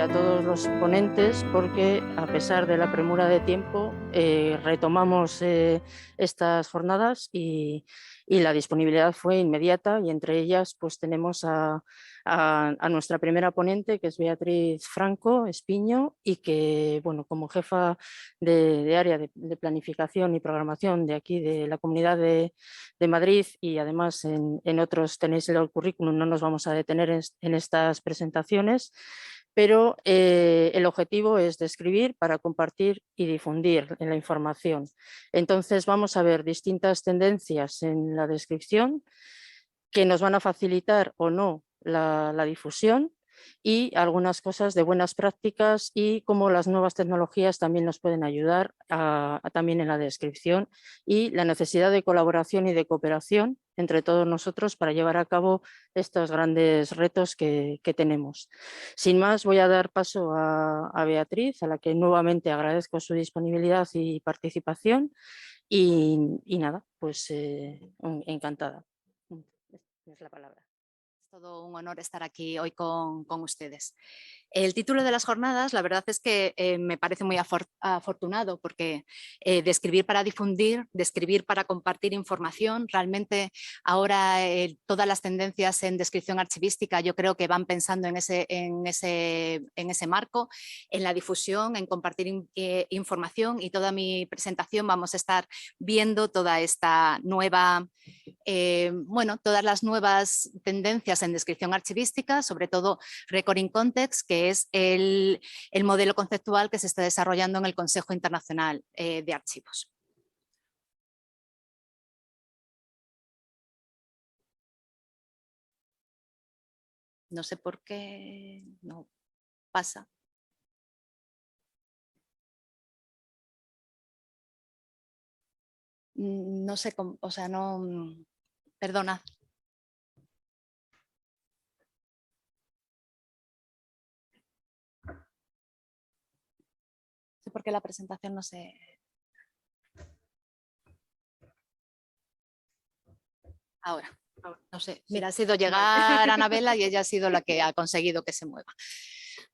a todos los ponentes porque, a pesar de la premura de tiempo, retomamos estas jornadas y la disponibilidad fue inmediata, y entre ellas pues tenemos a nuestra primera ponente, que es Beatriz Franco Espiño, y que, bueno, como jefa de área de planificación y programación de aquí de la Comunidad de Madrid, y además en otros tenéis el currículum, no nos vamos a detener en estas presentaciones, pero el objetivo es describir para compartir y difundir la información. Entonces vamos a ver distintas tendencias en la descripción que nos van a facilitar o no la difusión, y algunas cosas de buenas prácticas y cómo las nuevas tecnologías también nos pueden ayudar también en la descripción, y la necesidad de colaboración y de cooperación entre todos nosotros para llevar a cabo estos grandes retos que tenemos. Sin más, voy a dar paso a Beatriz, a la que nuevamente agradezco su disponibilidad y participación, y nada, pues encantada. Es la palabra. Es todo un honor estar aquí hoy con ustedes. El título de las jornadas, la verdad es que me parece muy afortunado, porque describir para difundir, describir para compartir información, realmente ahora todas las tendencias en descripción archivística yo creo que van pensando en ese marco, en la difusión, en compartir información, y toda mi presentación vamos a estar viendo toda esta nueva, todas las nuevas tendencias en descripción archivística, sobre todo Record in Context, que es el modelo conceptual que se está desarrollando en el Consejo Internacional de Archivos. No sé por qué no pasa. No sé cómo, o sea, no, perdona. No sé por qué la presentación no se... Ahora, no sé, mira, ha sido llegar a Anabela y ella ha sido la que ha conseguido que se mueva.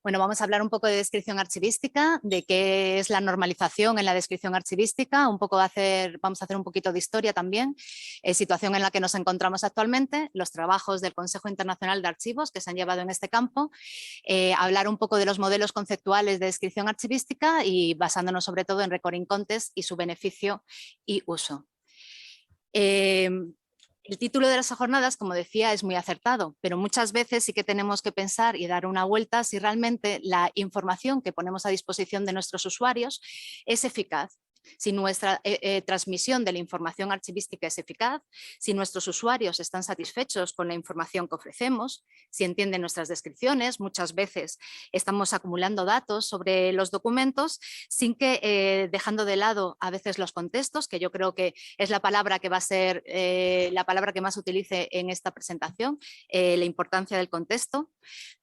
Bueno, vamos a hablar un poco de descripción archivística, de qué es la normalización en la descripción archivística, vamos a hacer un poquito de historia también, situación en la que nos encontramos actualmente, los trabajos del Consejo Internacional de Archivos que se han llevado en este campo, hablar un poco de los modelos conceptuales de descripción archivística y basándonos sobre todo en Record in Context y su beneficio y uso. El título de las jornadas, como decía, es muy acertado, pero muchas veces sí que tenemos que pensar y dar una vuelta si realmente la información que ponemos a disposición de nuestros usuarios es eficaz. Si nuestra transmisión de la información archivística es eficaz, si nuestros usuarios están satisfechos con la información que ofrecemos, si entienden nuestras descripciones. Muchas veces estamos acumulando datos sobre los documentos sin que, dejando de lado a veces los contextos, que yo creo que es la palabra que va a ser la palabra que más utilice en esta presentación, la importancia del contexto.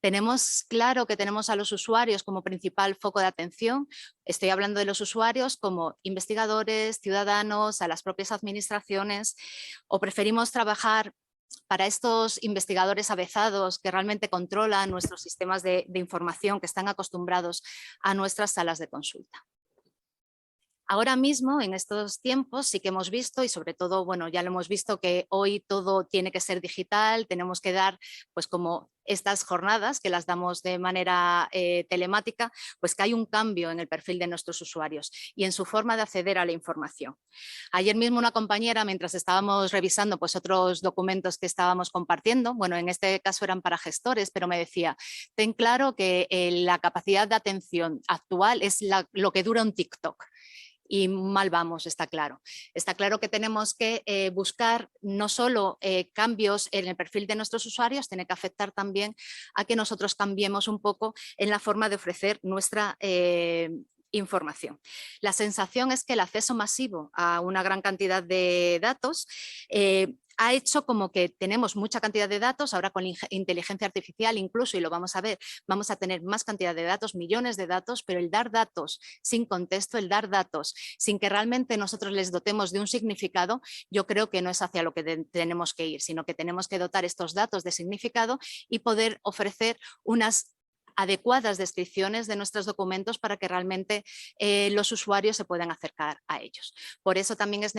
Tenemos claro que tenemos a los usuarios como principal foco de atención. Estoy hablando de los usuarios como investigadores, ciudadanos, a las propias administraciones, o preferimos trabajar para estos investigadores avezados que realmente controlan nuestros sistemas de información, que están acostumbrados a nuestras salas de consulta. Ahora mismo, en estos tiempos, sí que hemos visto, y sobre todo, bueno, ya lo hemos visto, que hoy todo tiene que ser digital, tenemos que dar, pues como estas jornadas que las damos de manera telemática, pues que hay un cambio en el perfil de nuestros usuarios y en su forma de acceder a la información. Ayer mismo una compañera, mientras estábamos revisando pues otros documentos que estábamos compartiendo, bueno, en este caso eran para gestores, pero me decía, ten claro que la capacidad de atención actual es lo que dura un TikTok. Y mal vamos, está claro. Está claro que tenemos que buscar no solo cambios en el perfil de nuestros usuarios, tiene que afectar también a que nosotros cambiemos un poco en la forma de ofrecer nuestra información. La sensación es que el acceso masivo a una gran cantidad de datos ha hecho como que tenemos mucha cantidad de datos, ahora con inteligencia artificial incluso, y lo vamos a ver, vamos a tener más cantidad de datos, millones de datos, pero el dar datos sin contexto, el dar datos sin que realmente nosotros les dotemos de un significado, yo creo que no es hacia lo que tenemos que ir, sino que tenemos que dotar estos datos de significado y poder ofrecer unas adecuadas descripciones de nuestros documentos para que realmente los usuarios se puedan acercar a ellos. Por eso también es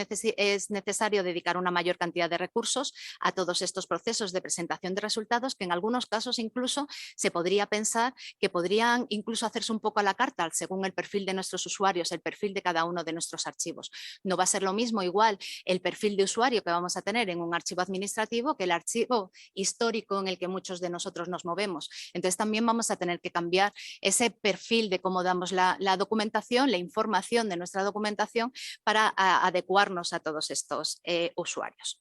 necesario dedicar una mayor cantidad de recursos a todos estos procesos de presentación de resultados, que en algunos casos incluso se podría pensar que podrían incluso hacerse un poco a la carta según el perfil de nuestros usuarios, el perfil de cada uno de nuestros archivos. No va a ser lo mismo igual el perfil de usuario que vamos a tener en un archivo administrativo que el archivo histórico en el que muchos de nosotros nos movemos. Entonces también vamos a tener que cambiar ese perfil de cómo damos la documentación, la información de nuestra documentación para adecuarnos a todos estos usuarios.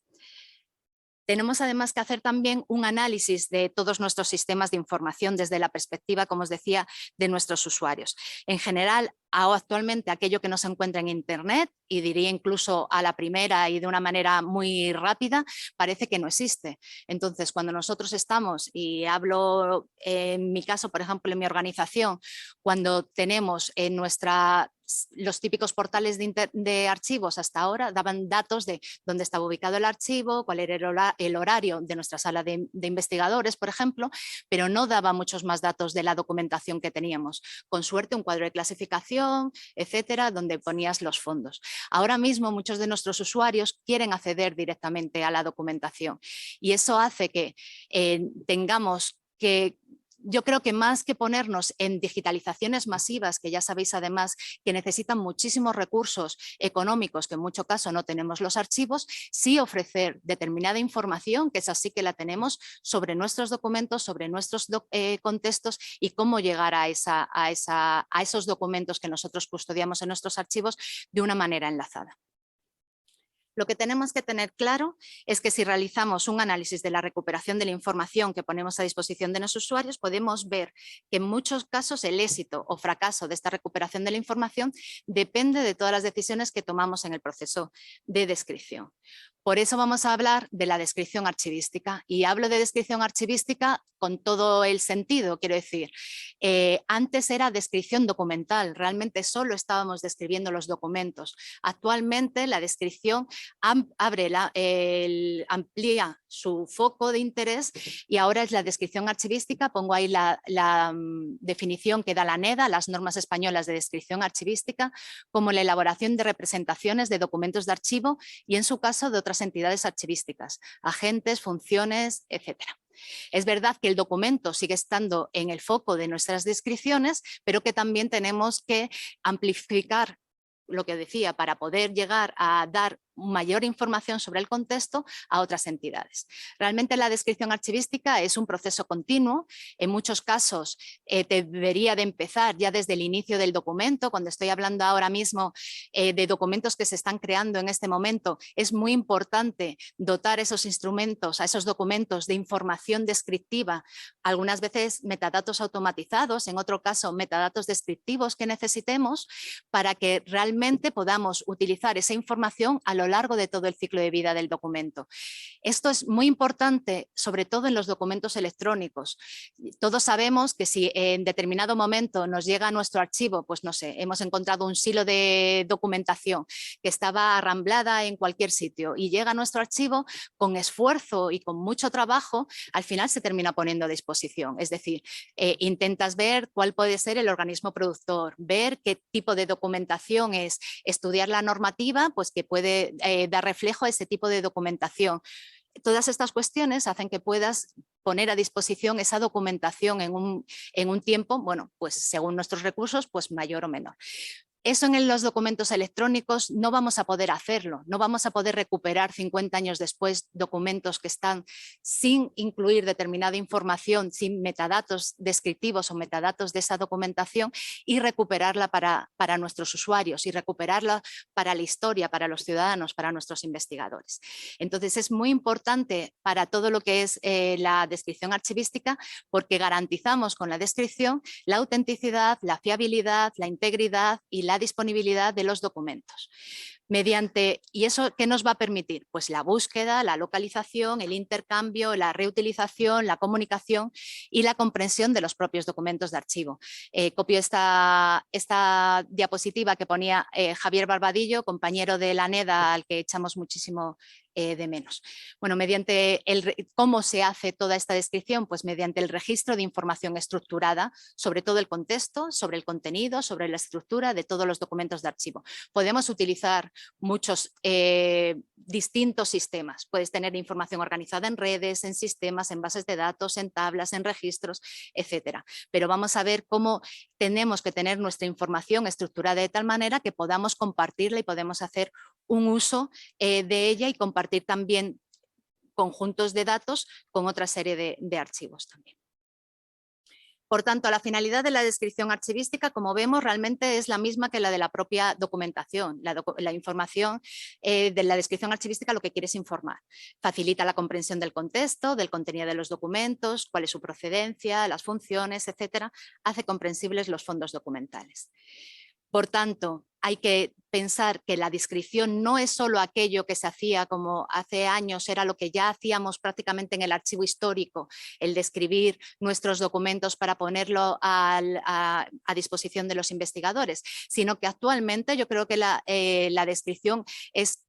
Tenemos además que hacer también un análisis de todos nuestros sistemas de información desde la perspectiva, como os decía, de nuestros usuarios. En general, actualmente aquello que no se encuentra en Internet, y diría incluso a la primera y de una manera muy rápida, parece que no existe. Entonces, cuando nosotros estamos, y hablo en mi caso, por ejemplo, en mi organización, cuando tenemos en los típicos portales de archivos hasta ahora daban datos de dónde estaba ubicado el archivo, cuál era el horario de nuestra sala de investigadores, por ejemplo, pero no daba muchos más datos de la documentación que teníamos. Con suerte, un cuadro de clasificación, etcétera, donde ponías los fondos. Ahora mismo muchos de nuestros usuarios quieren acceder directamente a la documentación y eso hace que tengamos que... Yo creo que más que ponernos en digitalizaciones masivas, que ya sabéis además que necesitan muchísimos recursos económicos, que en mucho caso no tenemos los archivos, sí ofrecer determinada información, que es así que la tenemos, sobre nuestros documentos, sobre nuestros contextos y cómo llegar a esos documentos que nosotros custodiamos en nuestros archivos de una manera enlazada. Lo que tenemos que tener claro es que si realizamos un análisis de la recuperación de la información que ponemos a disposición de los usuarios, podemos ver que en muchos casos el éxito o fracaso de esta recuperación de la información depende de todas las decisiones que tomamos en el proceso de descripción. Por eso vamos a hablar de la descripción archivística, y hablo de descripción archivística con todo el sentido, quiero decir, antes era descripción documental, realmente solo estábamos describiendo los documentos. Actualmente la descripción amplía su foco de interés y ahora es la descripción archivística. Pongo ahí la definición que da la NEDA, las normas españolas de descripción archivística, como la elaboración de representaciones de documentos de archivo y en su caso de otras entidades archivísticas, agentes, funciones, etcétera. Es verdad que el documento sigue estando en el foco de nuestras descripciones, pero que también tenemos que amplificar lo que decía, para poder llegar a dar mayor información sobre el contexto a otras entidades. Realmente la descripción archivística es un proceso continuo. En muchos casos debería de empezar ya desde el inicio del documento. Cuando estoy hablando ahora mismo de documentos que se están creando en este momento, es muy importante dotar esos instrumentos, a esos documentos, de información descriptiva, algunas veces metadatos automatizados, en otro caso metadatos descriptivos que necesitemos, para que realmente podamos utilizar esa información a lo largo de todo el ciclo de vida del documento. Esto es muy importante, sobre todo en los documentos electrónicos. Todos sabemos que si en determinado momento nos llega a nuestro archivo, pues no sé, hemos encontrado un silo de documentación que estaba arramblada en cualquier sitio y llega a nuestro archivo, con esfuerzo y con mucho trabajo, al final se termina poniendo a disposición. Es decir, intentas ver cuál puede ser el organismo productor, ver qué tipo de documentación es, estudiar la normativa, pues que puede dar reflejo a ese tipo de documentación. Todas estas cuestiones hacen que puedas poner a disposición esa documentación en un tiempo, bueno, pues según nuestros recursos, pues mayor o menor. Eso en los documentos electrónicos no vamos a poder hacerlo, no vamos a poder recuperar 50 años después documentos que están sin incluir determinada información, sin metadatos descriptivos o metadatos de esa documentación, y recuperarla para nuestros usuarios y recuperarla para la historia, para los ciudadanos, para nuestros investigadores. Entonces es muy importante para todo lo que es la descripción archivística, porque garantizamos con la descripción la autenticidad, la fiabilidad, la integridad y la disponibilidad de los documentos. ¿Y eso qué nos va a permitir? Pues la búsqueda, la localización, el intercambio, la reutilización, la comunicación y la comprensión de los propios documentos de archivo. Copio esta diapositiva que ponía Javier Barbadillo, compañero de la NEDA, al que echamos muchísimo de menos. Bueno, ¿cómo se hace toda esta descripción? Pues mediante el registro de información estructurada sobre todo el contexto, sobre el contenido, sobre la estructura de todos los documentos de archivo. Podemos utilizar muchos distintos sistemas. Puedes tener información organizada en redes, en sistemas, en bases de datos, en tablas, en registros, etcétera. Pero vamos a ver cómo tenemos que tener nuestra información estructurada de tal manera que podamos compartirla y podemos hacer un uso de ella y compartir también conjuntos de datos con otra serie de archivos también. Por tanto, la finalidad de la descripción archivística, como vemos, realmente es la misma que la de la propia documentación. La información de la descripción archivística lo que quiere es informar. Facilita la comprensión del contexto, del contenido de los documentos, cuál es su procedencia, las funciones, etcétera. Hace comprensibles los fondos documentales. Por tanto, hay que pensar que la descripción no es solo aquello que se hacía como hace años, era lo que ya hacíamos prácticamente en el archivo histórico, el describir nuestros documentos para ponerlo a disposición de los investigadores, sino que actualmente yo creo que la descripción es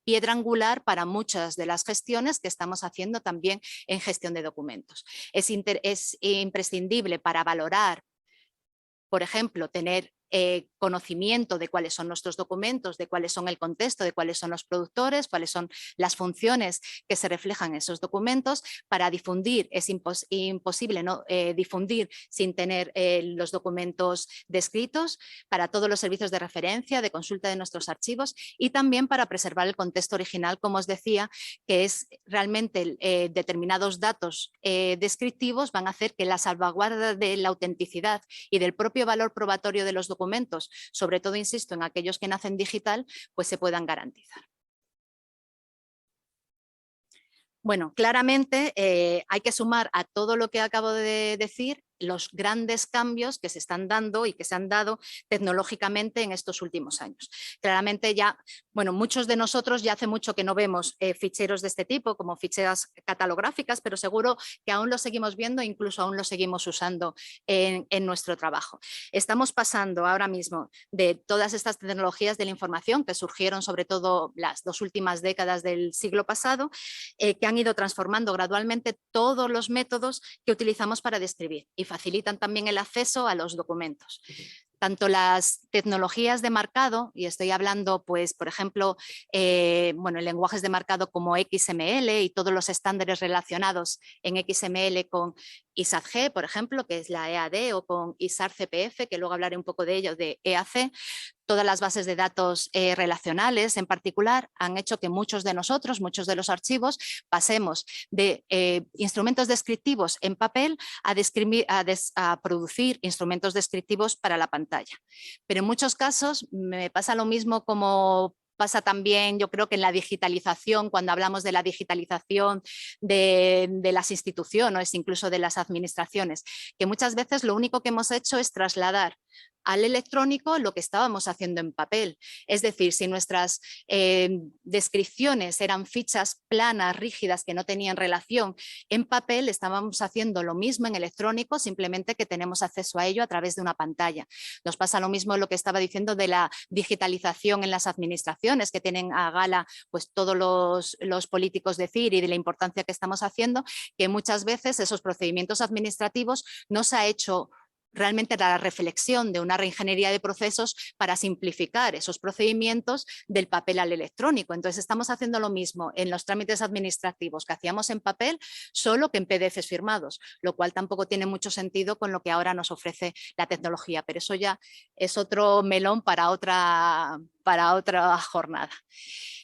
piedra angular para muchas de las gestiones que estamos haciendo también en gestión de documentos. Es imprescindible para valorar, por ejemplo, tener conocimiento de cuáles son nuestros documentos, de cuáles son el contexto, de cuáles son los productores, cuáles son las funciones que se reflejan en esos documentos. Para difundir es imposible ¿no? Difundir sin tener los documentos descritos, para todos los servicios de referencia, de consulta de nuestros archivos y también para preservar el contexto original, como os decía, que es realmente determinados datos descriptivos van a hacer que la salvaguarda de la autenticidad y del propio valor probatorio de los documentos, sobre todo, insisto, en aquellos que nacen digital, pues se puedan garantizar. Bueno, claramente hay que sumar a todo lo que acabo de decir los grandes cambios que se están dando y que se han dado tecnológicamente en estos últimos años. Claramente ya, bueno, muchos de nosotros ya hace mucho que no vemos ficheros de este tipo como ficheras catalográficas, pero seguro que aún lo seguimos viendo e incluso aún lo seguimos usando en nuestro trabajo. Estamos pasando ahora mismo de todas estas tecnologías de la información que surgieron sobre todo las 2 últimas décadas del siglo pasado, que han ido transformando gradualmente todos los métodos que utilizamos para describir y facilitan también el acceso a los documentos. Tanto las tecnologías de marcado, y estoy hablando, pues, por ejemplo, bueno, en lenguajes de marcado como XML y todos los estándares relacionados en XML con ISADG, por ejemplo, que es la EAD, o con ISAR-CPF, que luego hablaré un poco de ello, de EAC. Todas las bases de datos relacionales en particular han hecho que muchos de nosotros, muchos de los archivos, pasemos de instrumentos descriptivos en papel a producir instrumentos descriptivos para la pantalla. Pero en muchos casos me pasa lo mismo como pasa también, yo creo que en la digitalización, cuando hablamos de la digitalización de las instituciones, incluso de las administraciones, que muchas veces lo único que hemos hecho es trasladar al electrónico lo que estábamos haciendo en papel. Es decir, si nuestras descripciones eran fichas planas, rígidas, que no tenían relación en papel, estábamos haciendo lo mismo en electrónico, simplemente que tenemos acceso a ello a través de una pantalla. Nos pasa lo mismo lo que estaba diciendo de la digitalización en las administraciones, que tienen a gala pues, todos los políticos decir y de la importancia que estamos haciendo, que muchas veces esos procedimientos administrativos no se ha hecho realmente la reflexión de una reingeniería de procesos para simplificar esos procedimientos del papel al electrónico. Entonces estamos haciendo lo mismo en los trámites administrativos que hacíamos en papel, solo que en PDFs firmados, lo cual tampoco tiene mucho sentido con lo que ahora nos ofrece la tecnología, pero eso ya es otro melón para otra jornada.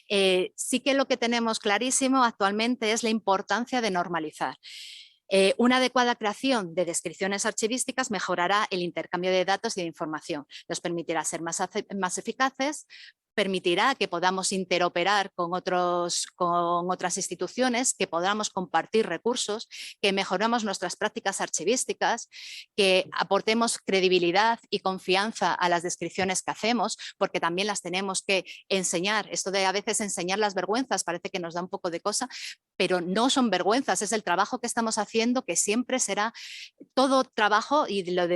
Sí que lo que tenemos clarísimo actualmente es la importancia de normalizar. Una adecuada creación de descripciones archivísticas mejorará el intercambio de datos y de información. Nos permitirá ser más eficaces, permitirá que podamos interoperar con otras instituciones, que podamos compartir recursos, que mejoremos nuestras prácticas archivísticas, que aportemos credibilidad y confianza a las descripciones que hacemos, porque también las tenemos que enseñar. Esto de a veces enseñar las vergüenzas parece que nos da un poco de cosa, pero no son vergüenzas, es el trabajo que estamos haciendo, que siempre será todo trabajo, y lo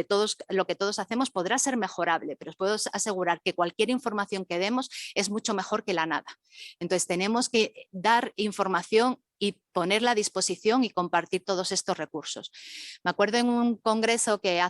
que todos hacemos podrá ser mejorable, pero os puedo asegurar que cualquier información que demos es mucho mejor que la nada. Entonces tenemos que dar información y ponerla a disposición y compartir todos estos recursos. Me acuerdo en un congreso que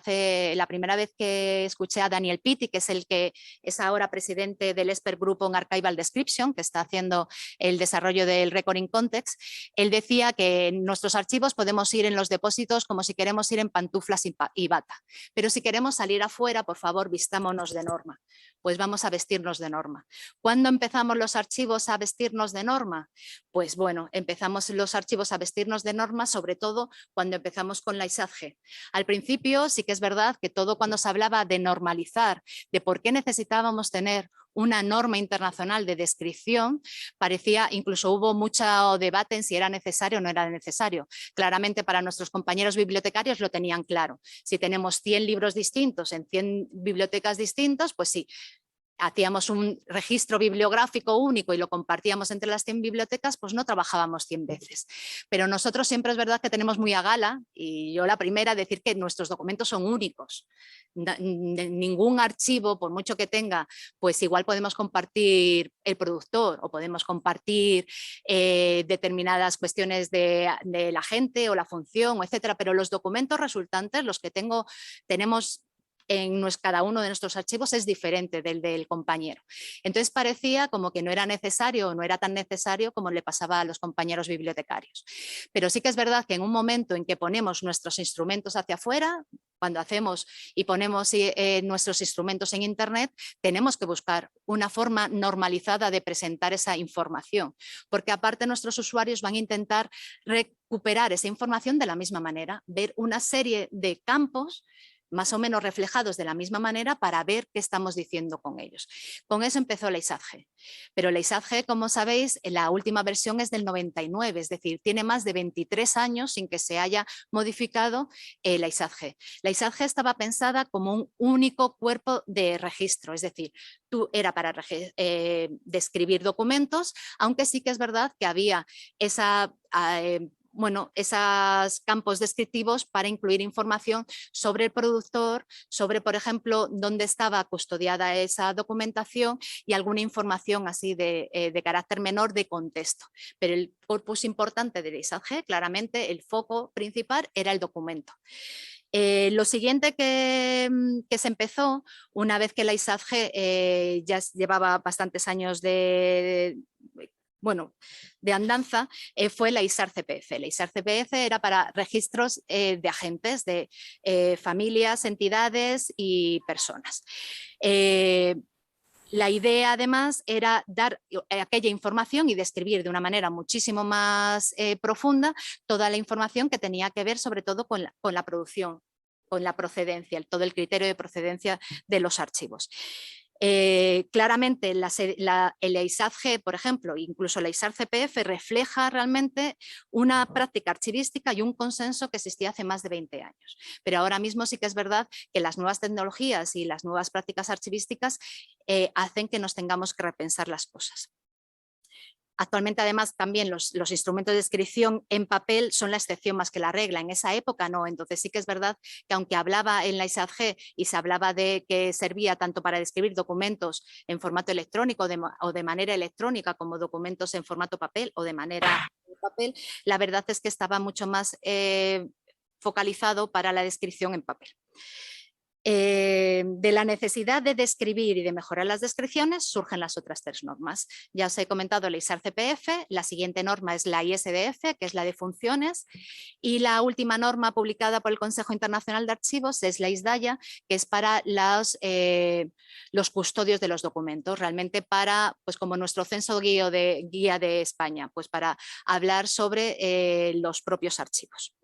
la primera vez que escuché a Daniel Pitti, que es el que es ahora presidente del Expert Group on Archival Description, que está haciendo el desarrollo del Recording Context, él decía que en nuestros archivos podemos ir en los depósitos como si queremos ir en pantuflas y bata, pero si queremos salir afuera, por favor, vistámonos de norma. Pues vamos a vestirnos de norma. ¿Cuándo empezamos los archivos a vestirnos de norma? Pues bueno, empezamos los archivos a vestirnos de norma, sobre todo cuando empezamos con la ISADG. Al principio sí que es verdad que todo cuando se hablaba de normalizar, de por qué necesitábamos tener una norma internacional de descripción, parecía, incluso hubo mucho debate en si era necesario o no era necesario. Claramente para nuestros compañeros bibliotecarios lo tenían claro. Si tenemos 100 libros distintos en 100 bibliotecas distintas, pues sí, hacíamos un registro bibliográfico único y lo compartíamos entre las 100 bibliotecas, pues no trabajábamos 100 veces. Pero nosotros siempre es verdad que tenemos muy a gala, y yo la primera, decir que nuestros documentos son únicos. Ningún archivo, por mucho que tenga, pues igual podemos compartir el productor o podemos compartir determinadas cuestiones de la gente o la función, etcétera, pero los documentos resultantes, los que tenemos en cada uno de nuestros archivos, es diferente del compañero. Entonces parecía como que no era necesario o no era tan necesario como le pasaba a los compañeros bibliotecarios. Pero sí que es verdad que en un momento en que ponemos nuestros instrumentos hacia afuera, cuando hacemos y ponemos nuestros instrumentos en Internet, tenemos que buscar una forma normalizada de presentar esa información, porque aparte nuestros usuarios van a intentar recuperar esa información de la misma manera, ver una serie de campos más o menos reflejados de la misma manera para ver qué estamos diciendo con ellos. Con eso empezó la ISADG. Pero la ISADG, como sabéis, la última versión es del 99, es decir, tiene más de 23 años sin que se haya modificado la ISADG. La ISADG estaba pensada como un único cuerpo de registro, es decir, era para describir documentos, aunque sí que es verdad que había esos campos descriptivos para incluir información sobre el productor, sobre, por ejemplo, dónde estaba custodiada esa documentación y alguna información así de carácter menor de contexto. Pero el corpus importante de la ISADG, claramente el foco principal era el documento. Lo siguiente que se empezó, una vez que la ISADG ya llevaba bastantes años de andanza, fue la ISAR-CPF. La ISAR-CPF era para registros de agentes, de familias, entidades y personas. La idea, además, era dar aquella información y describir de una manera muchísimo más profunda toda la información que tenía que ver, sobre todo, con la producción, con la procedencia, todo el criterio de procedencia de los archivos. Claramente el ISADG, por ejemplo, incluso la ISAR-CPF refleja realmente una práctica archivística y un consenso que existía hace más de 20 años. Pero ahora mismo sí que es verdad que las nuevas tecnologías y las nuevas prácticas archivísticas hacen que nos tengamos que repensar las cosas. Actualmente, además, también los instrumentos de descripción en papel son la excepción más que la regla. En esa época no. Entonces sí que es verdad que aunque hablaba en la ISADG y se hablaba de que servía tanto para describir documentos en formato electrónico o de manera electrónica, como documentos en formato papel o de manera papel, la verdad es que estaba mucho más focalizado para la descripción en papel. De la necesidad de describir y de mejorar las descripciones surgen las otras 3 normas. Ya os he comentado la ISAR-CPF, la siguiente norma es la ISDF, que es la de funciones, y la última norma publicada por el Consejo Internacional de Archivos es la ISDAIA, que es para los custodios de los documentos, realmente para, pues como nuestro censo guía de España, pues para hablar sobre los propios archivos.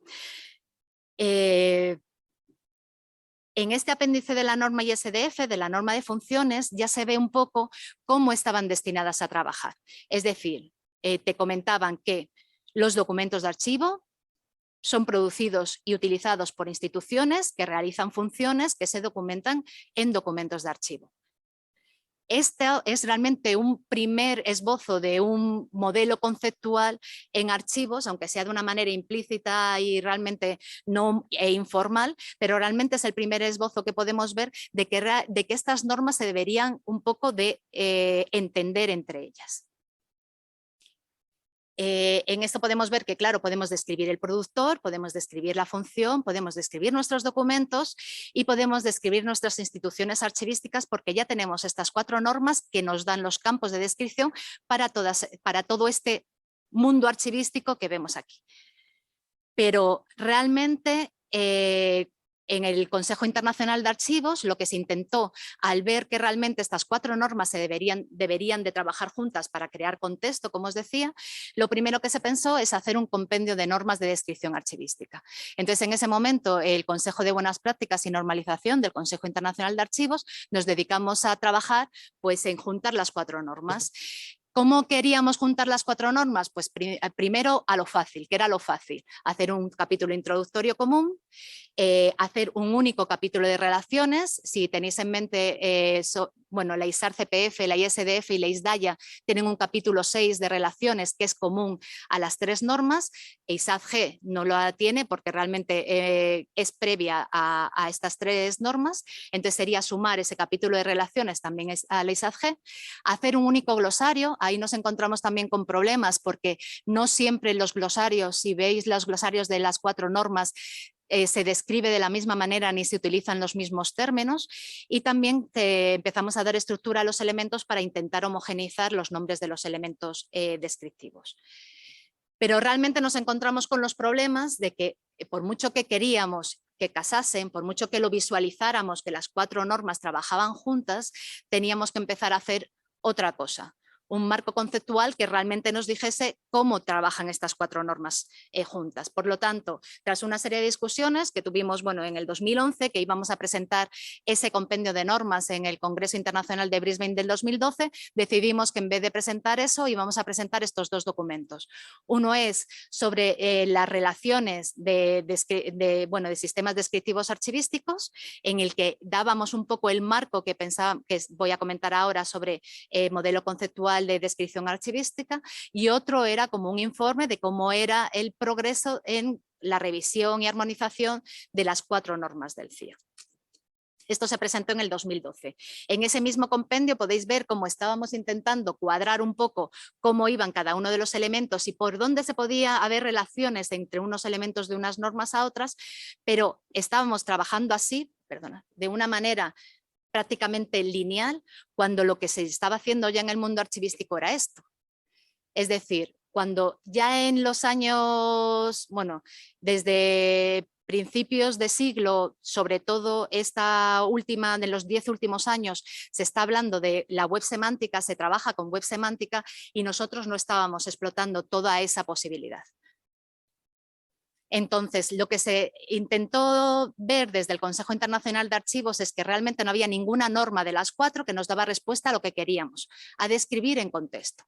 En este apéndice de la norma ISDF, de la norma de funciones, ya se ve un poco cómo estaban destinadas a trabajar. Es decir, te comentaban que los documentos de archivo son producidos y utilizados por instituciones que realizan funciones que se documentan en documentos de archivo. Este es realmente un primer esbozo de un modelo conceptual en archivos, aunque sea de una manera implícita y realmente no informal, pero realmente es el primer esbozo que podemos ver de que estas normas se deberían un poco de entender entre ellas. En esto podemos ver que, claro, podemos describir el productor, podemos describir la función, podemos describir nuestros documentos y podemos describir nuestras instituciones archivísticas, porque ya tenemos estas 4 normas que nos dan los campos de descripción para todo este mundo archivístico que vemos aquí. Pero realmente en el Consejo Internacional de Archivos lo que se intentó, al ver que realmente estas 4 normas se deberían de trabajar juntas para crear contexto, como os decía, lo primero que se pensó es hacer un compendio de normas de descripción archivística. Entonces, en ese momento, el Consejo de Buenas Prácticas y Normalización del Consejo Internacional de Archivos nos dedicamos a trabajar pues, en juntar las 4 normas. ¿Cómo queríamos juntar las 4 normas? Pues primero a lo fácil, que era lo fácil, hacer un capítulo introductorio común, hacer un único capítulo de relaciones. Si tenéis en mente, bueno, la ISAR CPF, la ISDF y la ISDAIA tienen un capítulo 6 de relaciones que es común a las 3 normas. ISAG no lo tiene porque realmente es previa a estas 3 normas, entonces sería sumar ese capítulo de relaciones también a la ISAG, hacer un único glosario. Ahí nos encontramos también con problemas porque no siempre los glosarios, si veis los glosarios de las 4 normas, se describe de la misma manera ni se utilizan los mismos términos, y también empezamos a dar estructura a los elementos para intentar homogeneizar los nombres de los elementos descriptivos. Pero realmente nos encontramos con los problemas de que por mucho que queríamos que casasen, por mucho que lo visualizáramos, que las 4 normas trabajaban juntas, teníamos que empezar a hacer otra cosa. Un marco conceptual que realmente nos dijese cómo trabajan estas 4 normas juntas. Por lo tanto, tras una serie de discusiones que tuvimos en el 2011, que íbamos a presentar ese compendio de normas en el Congreso Internacional de Brisbane del 2012, decidimos que en vez de presentar eso, íbamos a presentar estos 2 documentos. Uno es sobre las relaciones de sistemas descriptivos archivísticos, en el que dábamos un poco el marco que voy a comentar ahora sobre modelo conceptual de descripción archivística, y otro era como un informe de cómo era el progreso en la revisión y armonización de las 4 normas del CIA. Esto se presentó en el 2012. En ese mismo compendio podéis ver cómo estábamos intentando cuadrar un poco cómo iban cada uno de los elementos y por dónde se podía haber relaciones entre unos elementos de unas normas a otras, pero estábamos trabajando así, de una manera prácticamente lineal, cuando lo que se estaba haciendo ya en el mundo archivístico era esto. Es decir, cuando ya en los años, desde principios de siglo, sobre todo esta última de los 10 últimos años, se está hablando de la web semántica, se trabaja con web semántica y nosotros no estábamos explotando toda esa posibilidad. Entonces, lo que se intentó ver desde el Consejo Internacional de Archivos es que realmente no había ninguna norma de las 4 que nos daba respuesta a lo que queríamos, a describir en contexto.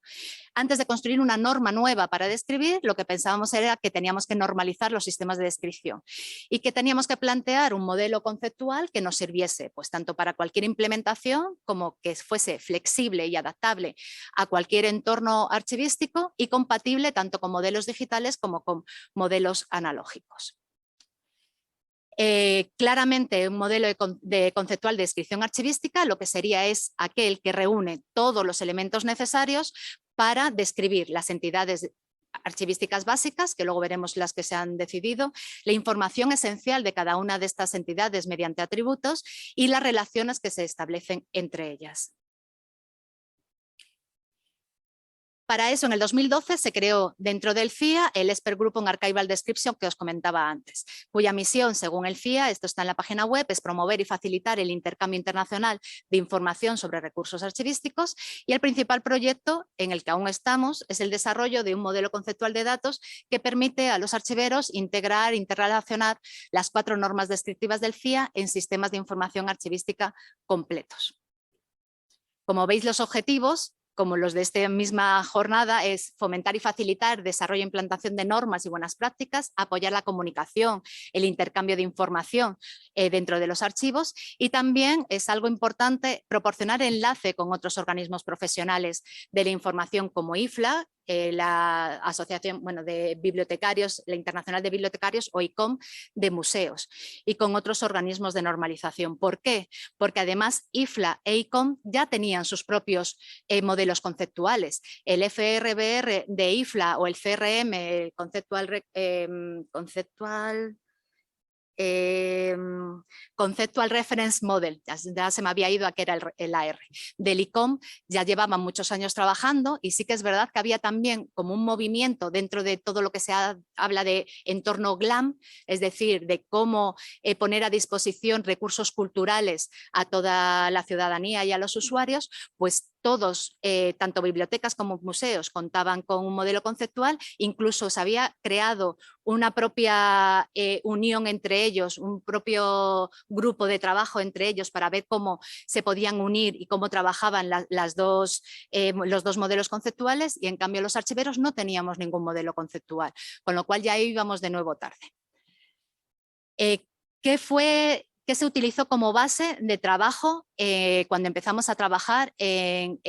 Antes de construir una norma nueva para describir, lo que pensábamos era que teníamos que normalizar los sistemas de descripción y que teníamos que plantear un modelo conceptual que nos sirviese pues, tanto para cualquier implementación como que fuese flexible y adaptable a cualquier entorno archivístico y compatible tanto con modelos digitales como con modelos analógicos. Claramente un modelo conceptual de descripción archivística lo que sería es aquel que reúne todos los elementos necesarios para describir las entidades archivísticas básicas, que luego veremos las que se han decidido, la información esencial de cada una de estas entidades mediante atributos y las relaciones que se establecen entre ellas. Para eso, en el 2012 se creó dentro del FIA el Expert Group on Archival Description que os comentaba antes, cuya misión, según el FIA, esto está en la página web, es promover y facilitar el intercambio internacional de información sobre recursos archivísticos, y el principal proyecto en el que aún estamos es el desarrollo de un modelo conceptual de datos que permite a los archiveros integrar, interrelacionar las 4 normas descriptivas del FIA en sistemas de información archivística completos. Como veis, los objetivos como los de esta misma jornada, es fomentar y facilitar desarrollo e implantación de normas y buenas prácticas, apoyar la comunicación, el intercambio de información dentro de los archivos, y también es algo importante proporcionar enlace con otros organismos profesionales de la información como IFLA, la Asociación de Bibliotecarios, la Internacional de Bibliotecarios, o ICOM, de museos, y con otros organismos de normalización. ¿Por qué? Porque además IFLA e ICOM ya tenían sus propios modelos conceptuales. El FRBR de IFLA o el CRM, el Conceptual Reference Model, ya se me había ido a que era el AR, del ICOM, ya llevaban muchos años trabajando, y sí que es verdad que había también como un movimiento dentro de todo lo que se habla de entorno GLAM, es decir, de cómo poner a disposición recursos culturales a toda la ciudadanía y a los usuarios, pues todos, tanto bibliotecas como museos, contaban con un modelo conceptual, incluso se había creado una propia unión entre ellos, un propio grupo de trabajo entre ellos para ver cómo se podían unir y cómo trabajaban los dos modelos conceptuales, y en cambio los archiveros no teníamos ningún modelo conceptual, con lo cual ya íbamos de nuevo tarde. ¿Qué se utilizó como base de trabajo cuando empezamos a trabajar en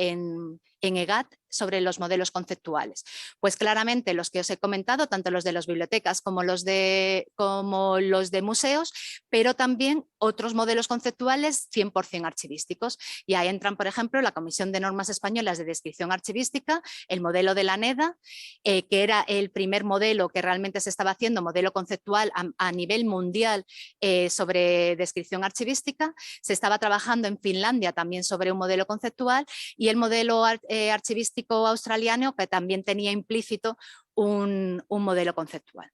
EGAT sobre los modelos conceptuales? Pues claramente los que os he comentado, tanto los de las bibliotecas como los de museos, pero también otros modelos conceptuales 100% archivísticos. Y ahí entran, por ejemplo, la Comisión de Normas Españolas de Descripción Archivística, el modelo de la NEDA, que era el primer modelo que realmente se estaba haciendo, modelo conceptual a nivel mundial sobre descripción archivística. Se estaba trabajando en Finlandia también sobre un modelo conceptual, y el modelo archivístico australiano, que también tenía implícito un modelo conceptual.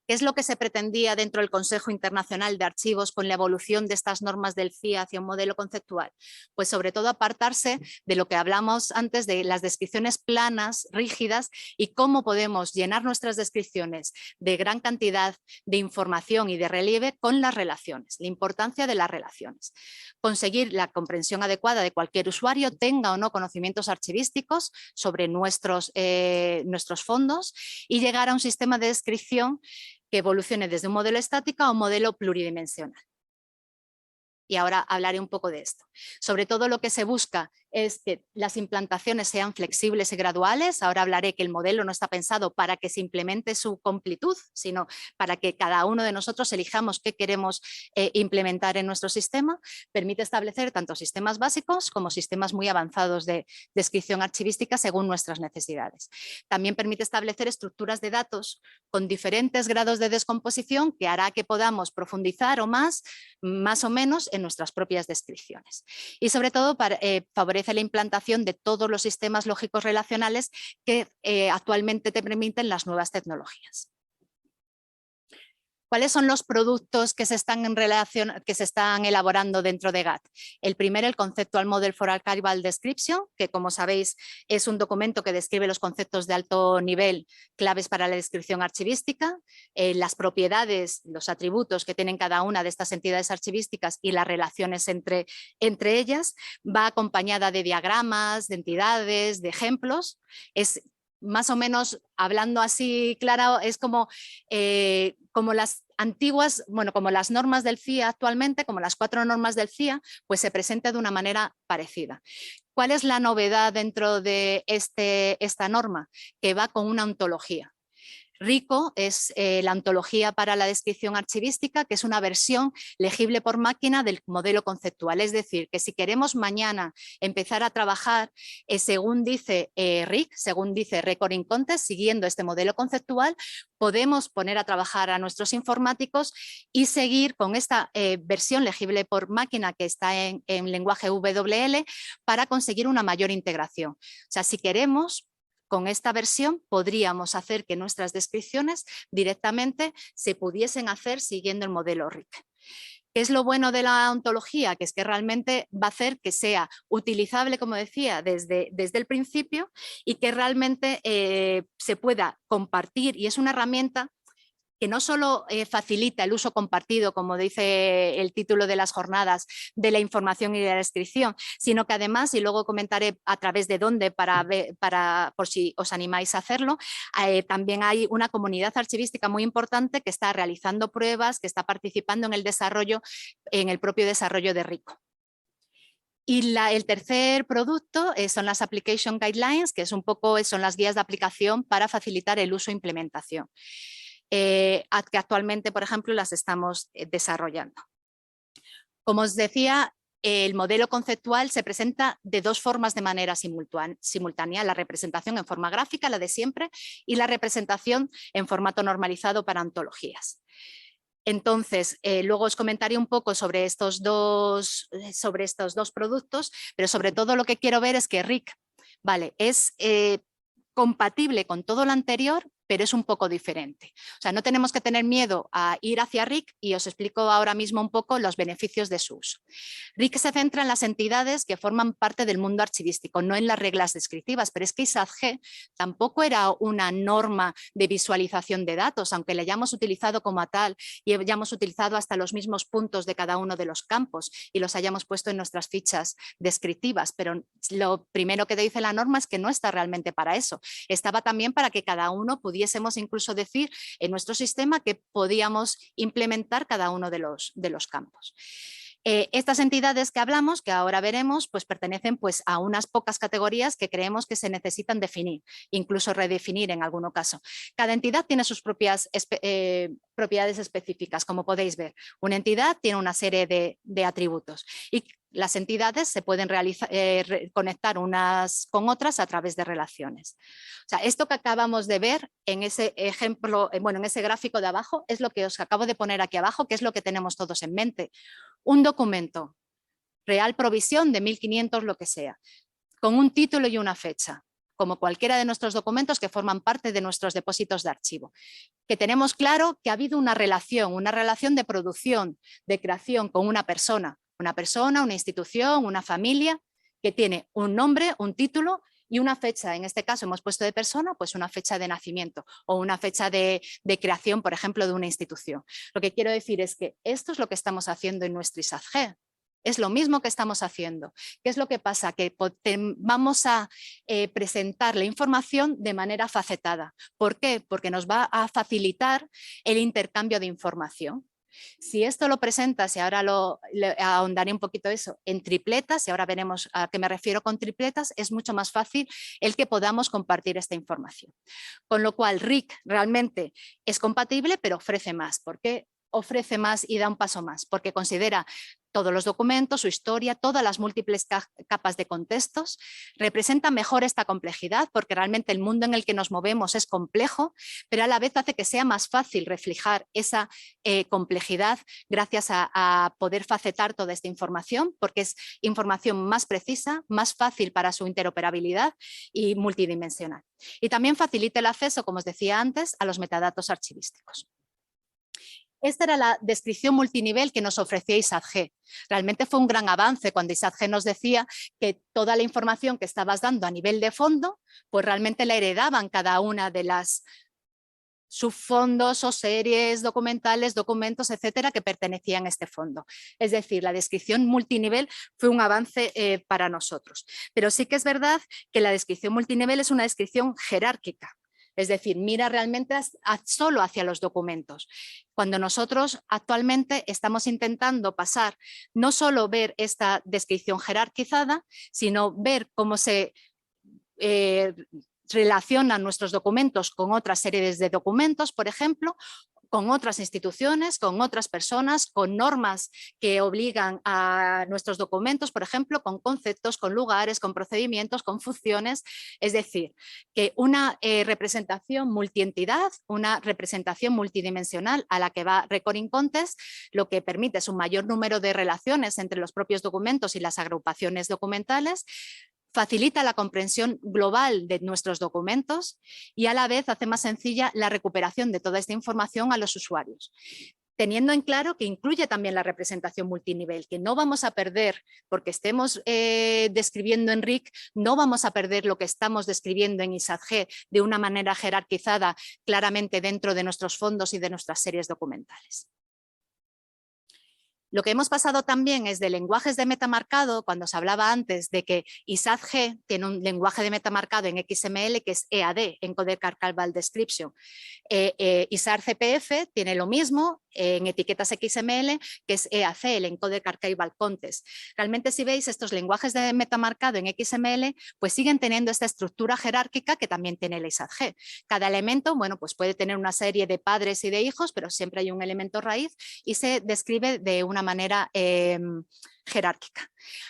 ¿Qué es lo que se pretendía dentro del Consejo Internacional de Archivos con la evolución de estas normas del CIA hacia un modelo conceptual? Pues sobre todo apartarse de lo que hablamos antes de las descripciones planas, rígidas, y cómo podemos llenar nuestras descripciones de gran cantidad de información y de relieve con las relaciones, la importancia de las relaciones. Conseguir la comprensión adecuada de cualquier usuario, tenga o no conocimientos archivísticos sobre nuestros fondos, y llegar a un sistema de descripción que evolucione desde un modelo estático a un modelo pluridimensional. Y ahora hablaré un poco de esto. Sobre todo lo que se busca es que las implantaciones sean flexibles y graduales. Ahora hablaré que el modelo no está pensado para que se implemente su completud, sino para que cada uno de nosotros elijamos qué queremos implementar en nuestro sistema. Permite establecer tanto sistemas básicos como sistemas muy avanzados de descripción archivística según nuestras necesidades. También permite establecer estructuras de datos con diferentes grados de descomposición, que hará que podamos profundizar o más o menos en nuestras propias descripciones. Y sobre todo favorece la implantación de todos los sistemas lógicos relacionales que actualmente te permiten las nuevas tecnologías. ¿Cuáles son los productos que se están elaborando dentro de GAT? El primero, el Conceptual Model for Archival Description, que como sabéis es un documento que describe los conceptos de alto nivel claves para la descripción archivística, las propiedades, los atributos que tienen cada una de estas entidades archivísticas y las relaciones entre ellas. Va acompañada de diagramas, de entidades, de ejemplos. Es más o menos, hablando así claro, es como las antiguas, como las normas del CIA actualmente, como las 4 normas del CIA, pues se presenta de una manera parecida. ¿Cuál es la novedad dentro de esta norma? Que va con una ontología. RICO es la ontología para la descripción archivística, que es una versión legible por máquina del modelo conceptual. Es decir, que si queremos mañana empezar a trabajar según dice RIC, según dice Record in Context, siguiendo este modelo conceptual, podemos poner a trabajar a nuestros informáticos y seguir con esta versión legible por máquina que está en lenguaje WL para conseguir una mayor integración. O sea, si queremos, con esta versión podríamos hacer que nuestras descripciones directamente se pudiesen hacer siguiendo el modelo RIC. ¿Qué es lo bueno de la ontología? Que es que realmente va a hacer que sea utilizable, como decía, desde el principio, y que realmente se pueda compartir, y es una herramienta que no solo facilita el uso compartido, como dice el título de las jornadas, de la información y de la descripción, sino que además, y luego comentaré a través de dónde por si os animáis a hacerlo, también hay una comunidad archivística muy importante que está realizando pruebas, que está participando en el desarrollo, en el propio desarrollo de RICO. Y el tercer producto son las Application Guidelines, que es un poco, son las guías de aplicación para facilitar el uso e implementación. Que actualmente, por ejemplo, las estamos desarrollando. Como os decía, el modelo conceptual se presenta de dos formas de manera simultánea, la representación en forma gráfica, la de siempre, y la representación en formato normalizado para ontologías. Entonces, luego os comentaré un poco sobre estos dos productos, pero sobre todo lo que quiero ver es que RIC, vale, es compatible con todo lo anterior, pero es un poco diferente. O sea, no tenemos que tener miedo a ir hacia RIC y os explico ahora mismo un poco los beneficios de su uso. RIC se centra en las entidades que forman parte del mundo archivístico, no en las reglas descriptivas, pero es que ISADG tampoco era una norma de visualización de datos, aunque la hayamos utilizado como tal y hayamos utilizado hasta los mismos puntos de cada uno de los campos y los hayamos puesto en nuestras fichas descriptivas, pero lo primero que te dice la norma es que no está realmente para eso. Estaba también para que cada uno pudiésemos incluso decir en nuestro sistema que podíamos implementar cada uno de los campos. Estas entidades que hablamos, que ahora veremos, pues pertenecen pues, a unas pocas categorías que creemos que se necesitan definir, incluso redefinir en algún caso. Cada entidad tiene sus propias propiedades específicas, como podéis ver. Una entidad tiene una serie de atributos y las entidades se pueden conectar unas con otras a través de relaciones. O sea, esto que acabamos de ver en ese ejemplo, bueno, en ese gráfico de abajo, es lo que os acabo de poner aquí abajo, que es lo que tenemos todos en mente. Un documento, real provisión de 1500, lo que sea, con un título y una fecha, como cualquiera de nuestros documentos que forman parte de nuestros depósitos de archivo. Que tenemos claro que ha habido una relación de producción, de creación con una persona, una institución, una familia, que tiene un nombre, un título y una fecha. En este caso hemos puesto de persona, pues una fecha de nacimiento o una fecha de creación, por ejemplo, de una institución. Lo que quiero decir es que esto es lo que estamos haciendo en nuestro ISADG. Es lo mismo que estamos haciendo. ¿Qué es lo que pasa? Que vamos a presentar la información de manera facetada. ¿Por qué? Porque nos va a facilitar el intercambio de información. Si esto lo presentas, y ahora ahondaré un poquito eso, en tripletas, y ahora veremos a qué me refiero con tripletas, es mucho más fácil el que podamos compartir esta información. Con lo cual, RIC realmente es compatible, pero ofrece más. ¿Por qué ofrece más y da un paso más? Porque considera todos los documentos, su historia, todas las múltiples capas de contextos, representa mejor esta complejidad porque realmente el mundo en el que nos movemos es complejo, pero a la vez hace que sea más fácil reflejar esa complejidad gracias a poder facetar toda esta información, porque es información más precisa, más fácil para su interoperabilidad y multidimensional. Y también facilita el acceso, como os decía antes, a los metadatos archivísticos. Esta era la descripción multinivel que nos ofrecía ISADG. Realmente fue un gran avance cuando ISADG nos decía que toda la información que estabas dando a nivel de fondo, pues realmente la heredaban cada una de las subfondos o series documentales, documentos, etcétera, que pertenecían a este fondo. Es decir, la descripción multinivel fue un avance para nosotros. Pero sí que es verdad que la descripción multinivel es una descripción jerárquica. Es decir, mira realmente solo hacia los documentos. Cuando nosotros actualmente estamos intentando pasar, no solo ver esta descripción jerarquizada, sino ver cómo se relacionan nuestros documentos con otras series de documentos, por ejemplo, con otras instituciones, con otras personas, con normas que obligan a nuestros documentos, por ejemplo, con conceptos, con lugares, con procedimientos, con funciones. Es decir, que una representación multientidad, una representación multidimensional a la que va Recording Contest, lo que permite es un mayor número de relaciones entre los propios documentos y las agrupaciones documentales, facilita la comprensión global de nuestros documentos y a la vez hace más sencilla la recuperación de toda esta información a los usuarios. teniendo en claro que incluye también la representación multinivel, que no vamos a perder, porque estemos describiendo en RIC, no vamos a perder lo que estamos describiendo en ISADG de una manera jerarquizada claramente dentro de nuestros fondos y de nuestras series documentales. Lo que hemos pasado también es de lenguajes de metamarcado, cuando se hablaba antes de que ISADG tiene un lenguaje de metamarcado en XML que es EAD, Encoded Archival Description. ISAR-CPF tiene lo mismo en etiquetas XML, que es EAC, el Encoded Archival Context. Realmente, si veis, estos lenguajes de metamarcado en XML pues siguen teniendo esta estructura jerárquica que también tiene el ISADG. Cada elemento, bueno, pues puede tener una serie de padres y de hijos, pero siempre hay un elemento raíz y se describe de una manera jerárquica.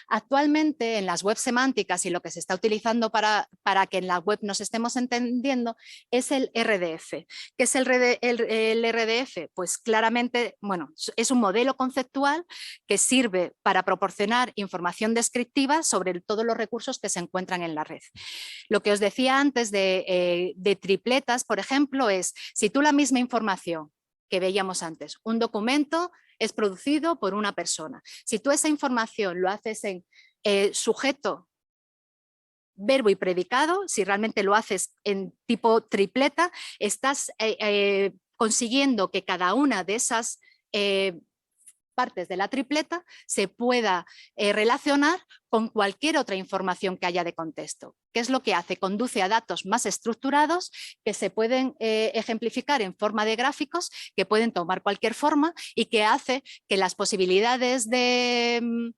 Actualmente en las web semánticas y lo que se está utilizando para que en la web nos estemos entendiendo es el RDF. ¿Qué es el RDF? Pues claramente, bueno, es un modelo conceptual que sirve para proporcionar información descriptiva sobre todos los recursos que se encuentran en la red. Lo que os decía antes de tripletas, por ejemplo, es si tú la misma información que veíamos antes, un documento es producido por una persona. Si tú esa información lo haces en sujeto, verbo y predicado, si realmente lo haces en tipo tripleta, estás consiguiendo que cada una de esas partes de la tripleta se pueda relacionar con cualquier otra información que haya de contexto. ¿Qué es lo que hace? Conduce a datos más estructurados que se pueden ejemplificar en forma de gráficos, que pueden tomar cualquier forma y que hace que las posibilidades de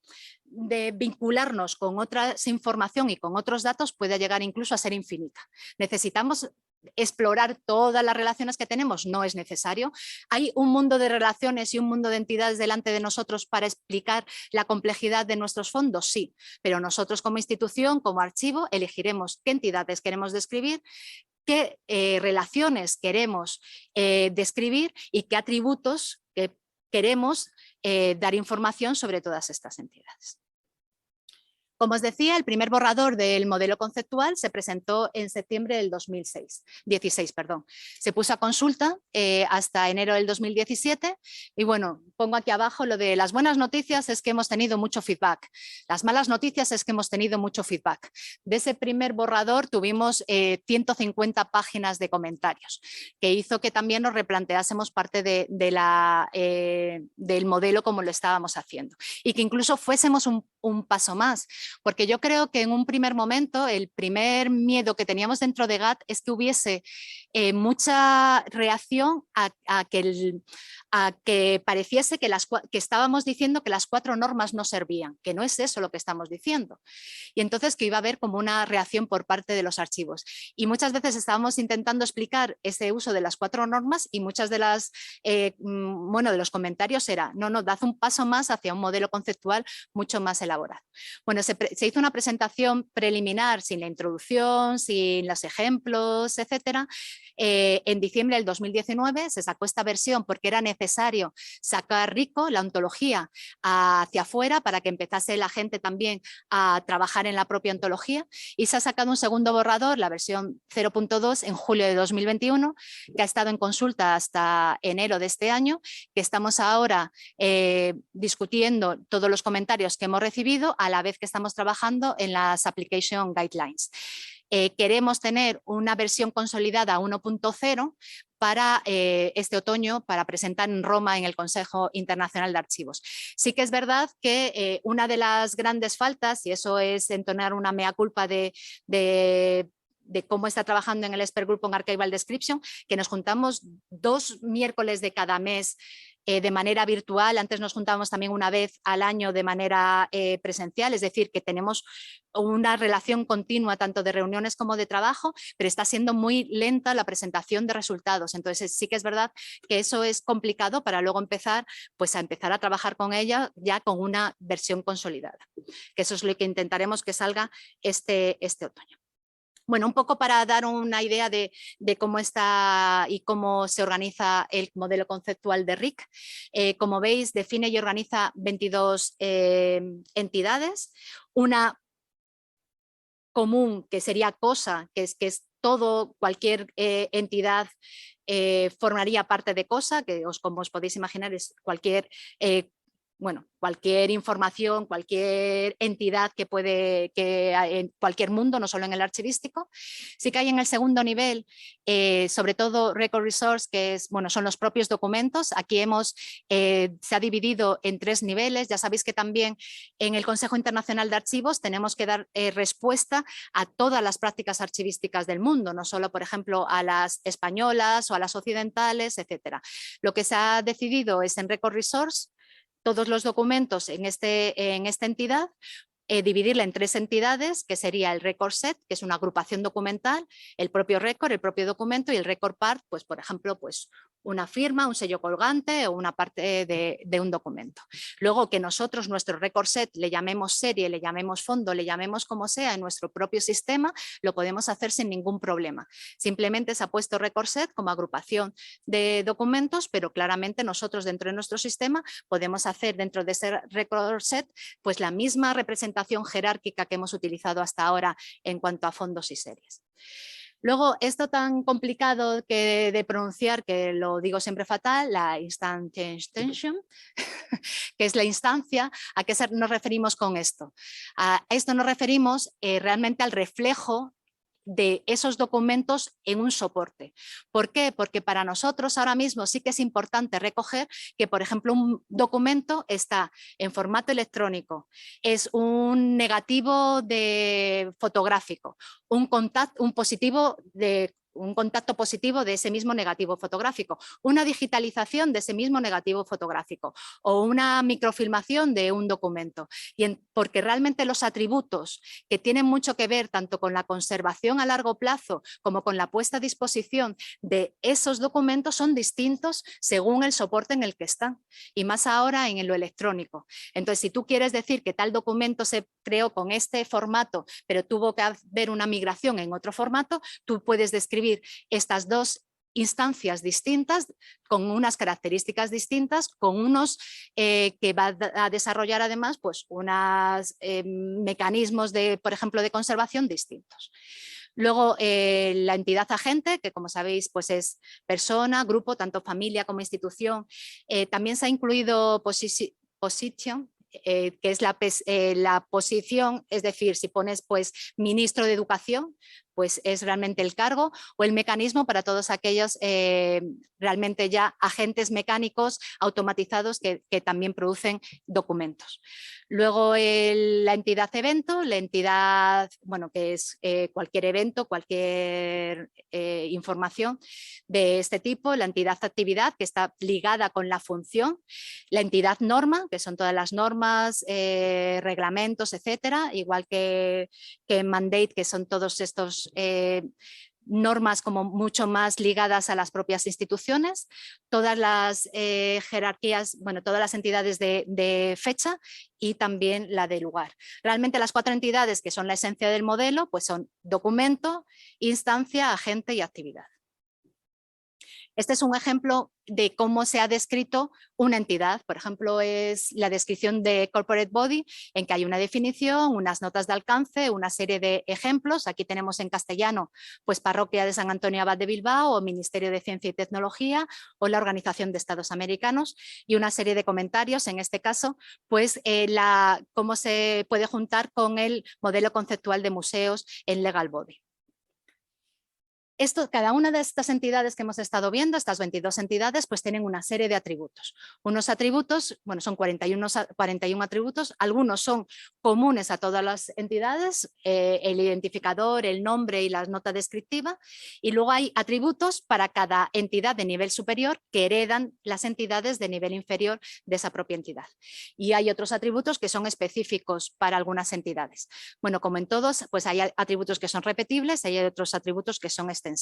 vincularnos con otra información y con otros datos pueda llegar incluso a ser infinita. Necesitamos explorar todas las relaciones que tenemos, no es necesario. Hay un mundo de relaciones y un mundo de entidades delante de nosotros para explicar la complejidad de nuestros fondos, sí, pero nosotros como institución, como archivo, elegiremos qué entidades queremos describir, qué relaciones queremos describir y qué atributos queremos dar información sobre todas estas entidades. Como os decía, el primer borrador del modelo conceptual se presentó en septiembre del 2016. Se puso a consulta hasta enero del 2017 y bueno, pongo aquí abajo lo de las buenas noticias es que hemos tenido mucho feedback. Las malas noticias es que hemos tenido mucho feedback. De ese primer borrador tuvimos 150 páginas de comentarios, que hizo que también nos replanteásemos parte del modelo como lo estábamos haciendo y que incluso fuésemos un paso más. Porque yo creo que en un primer momento el primer miedo que teníamos dentro de GATT es que hubiese mucha reacción a que pareciese que estábamos diciendo que las 4 normas no servían, que no es eso lo que estamos diciendo. Y entonces que iba a haber como una reacción por parte de los archivos. Y muchas veces estábamos intentando explicar ese uso de las 4 normas y muchas de de los comentarios era, no, dad un paso más hacia un modelo conceptual mucho más elaborado. Bueno, se hizo una presentación preliminar sin la introducción, sin los ejemplos, etcétera. En diciembre del 2019 se sacó esta versión porque era necesario sacar RICO, la ontología, hacia afuera para que empezase la gente también a trabajar en la propia ontología y se ha sacado un segundo borrador, la versión 0.2 en julio de 2021, que ha estado en consulta hasta enero de este año, que estamos ahora discutiendo todos los comentarios que hemos recibido a la vez que estamos trabajando en las Application Guidelines. Queremos tener una versión consolidada 1.0 para este otoño, para presentar en Roma en el Consejo Internacional de Archivos. Sí que es verdad que una de las grandes faltas, y eso es entonar una mea culpa de cómo está trabajando en el Expert Group en Archival Description, que nos juntamos 2 miércoles de cada mes de manera virtual. Antes nos juntábamos también una vez al año de manera presencial, es decir, que tenemos una relación continua tanto de reuniones como de trabajo, pero está siendo muy lenta la presentación de resultados. Entonces sí que es verdad que eso es complicado para luego empezar a trabajar con ella ya con una versión consolidada, que eso es lo que intentaremos que salga este otoño. Bueno, un poco para dar una idea de cómo está y cómo se organiza el modelo conceptual de RIC. Como veis, define y organiza 22 entidades, una común, que sería cosa, que es todo, cualquier entidad formaría parte de cosa, que como os podéis imaginar es cualquier cualquier información, cualquier entidad que en cualquier mundo, no solo en el archivístico. Sí que hay en el segundo nivel, sobre todo Record Resource, que son los propios documentos. Aquí se ha dividido en 3 niveles. Ya sabéis que también en el Consejo Internacional de Archivos tenemos que dar respuesta a todas las prácticas archivísticas del mundo, no solo, por ejemplo, a las españolas o a las occidentales, etcétera. Lo que se ha decidido es en Record Resource todos los documentos en esta entidad, dividirla en 3 entidades, que sería el Record Set, que es una agrupación documental, el propio Record, el propio documento, y el Record Part, pues por ejemplo, pues una firma, un sello colgante o una parte de un documento. Luego que nosotros nuestro Record Set le llamemos serie, le llamemos fondo, le llamemos como sea en nuestro propio sistema, lo podemos hacer sin ningún problema. Simplemente se ha puesto Record Set como agrupación de documentos, pero claramente nosotros dentro de nuestro sistema podemos hacer dentro de ese Record Set pues la misma representación jerárquica que hemos utilizado hasta ahora en cuanto a fondos y series. Luego, esto tan complicado de pronunciar, que lo digo siempre fatal, la instantiation, que es la instancia. ¿A qué nos referimos con esto? A esto nos referimos realmente al reflejo de esos documentos en un soporte. ¿Por qué? Porque para nosotros ahora mismo sí que es importante recoger que, por ejemplo, un documento está en formato electrónico, es un negativo fotográfico, un contacto positivo de ese mismo negativo fotográfico, una digitalización de ese mismo negativo fotográfico o una microfilmación de un documento. Porque realmente los atributos que tienen mucho que ver tanto con la conservación a largo plazo como con la puesta a disposición de esos documentos son distintos según el soporte en el que están, y más ahora en lo electrónico. Entonces, si tú quieres decir que tal documento se creó con este formato, pero tuvo que haber una migración en otro formato, tú puedes describir estas 2 instancias distintas, con unas características distintas, con unos que va a desarrollar además pues unos mecanismos por ejemplo, de conservación distintos. Luego, la entidad agente, que como sabéis pues es persona, grupo, tanto familia como institución. También se ha incluido position, que es la posición, es decir, si pones pues ministro de Educación, pues es realmente el cargo, o el mecanismo para todos aquellos realmente ya agentes mecánicos automatizados que también producen documentos. Luego la entidad evento, la entidad, que es cualquier evento, cualquier información de este tipo, la entidad actividad, que está ligada con la función, la entidad norma, que son todas las normas, reglamentos, etcétera, igual que mandate, que son todos estos normas como mucho más ligadas a las propias instituciones, todas las jerarquías, todas las entidades de fecha y también la de lugar. Realmente las 4 entidades que son la esencia del modelo pues son documento, instancia, agente y actividad. Este es un ejemplo de cómo se ha descrito una entidad. Por ejemplo, es la descripción de Corporate Body, en que hay una definición, unas notas de alcance, una serie de ejemplos. Aquí tenemos en castellano, pues Parroquia de San Antonio Abad de Bilbao o Ministerio de Ciencia y Tecnología o la Organización de Estados Americanos, y una serie de comentarios, en este caso, pues cómo se puede juntar con el modelo conceptual de museos en Legal Body. Cada una de estas entidades que hemos estado viendo, estas 22 entidades, pues tienen una serie de atributos. Unos atributos, son 41 atributos, algunos son comunes a todas las entidades, el identificador, el nombre y la nota descriptiva, y luego hay atributos para cada entidad de nivel superior que heredan las entidades de nivel inferior de esa propia entidad. Y hay otros atributos que son específicos para algunas entidades. Como en todos, pues hay atributos que son repetibles, hay otros atributos que son extensibles.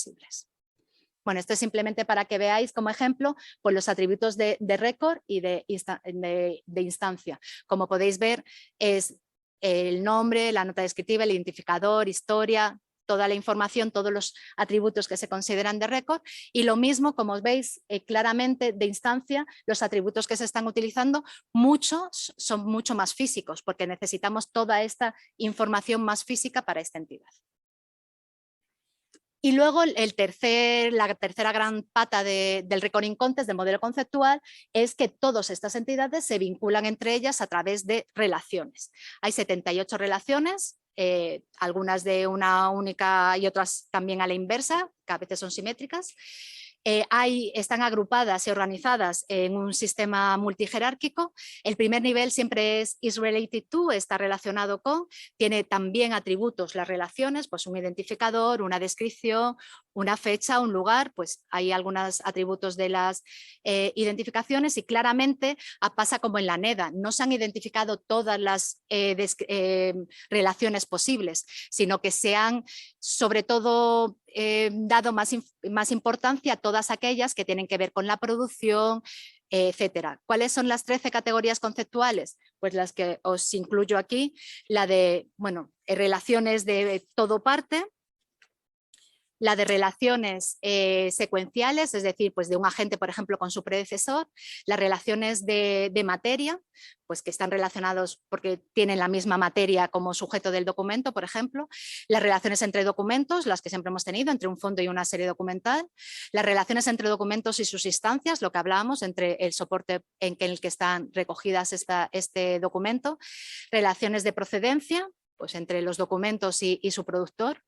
Esto es simplemente para que veáis como ejemplo pues los atributos de récord y de instancia. Como podéis ver, es el nombre, la nota descriptiva, el identificador, historia, toda la información, todos los atributos que se consideran de récord, y lo mismo, como veis claramente, de instancia, los atributos que se están utilizando, muchos son mucho más físicos, porque necesitamos toda esta información más física para esta entidad. Y luego la tercera gran pata del Recording Contest, del modelo conceptual, es que todas estas entidades se vinculan entre ellas a través de relaciones. Hay 78 relaciones, algunas de una única y otras también a la inversa, que a veces son simétricas. Están agrupadas y organizadas en un sistema multijerárquico. El primer nivel siempre es is related to, está relacionado con, tiene también atributos las relaciones, pues un identificador, una descripción, una fecha, un lugar, pues hay algunos atributos de las identificaciones y claramente pasa como en la NEDA, no se han identificado todas las relaciones posibles, sino que se han sobre todo dado más importancia a todas aquellas que tienen que ver con la producción, etcétera. ¿Cuáles son las 13 categorías conceptuales? Pues las que os incluyo aquí, la de, bueno, relaciones de todo parte, la de relaciones secuenciales, es decir, pues de un agente, por ejemplo, con su predecesor, las relaciones de materia, pues que están relacionados porque tienen la misma materia como sujeto del documento, por ejemplo, las relaciones entre documentos, las que siempre hemos tenido, entre un fondo y una serie documental, las relaciones entre documentos y sus instancias, lo que hablábamos, entre el soporte en el que están recogidas este documento, relaciones de procedencia, pues entre los documentos y su productor,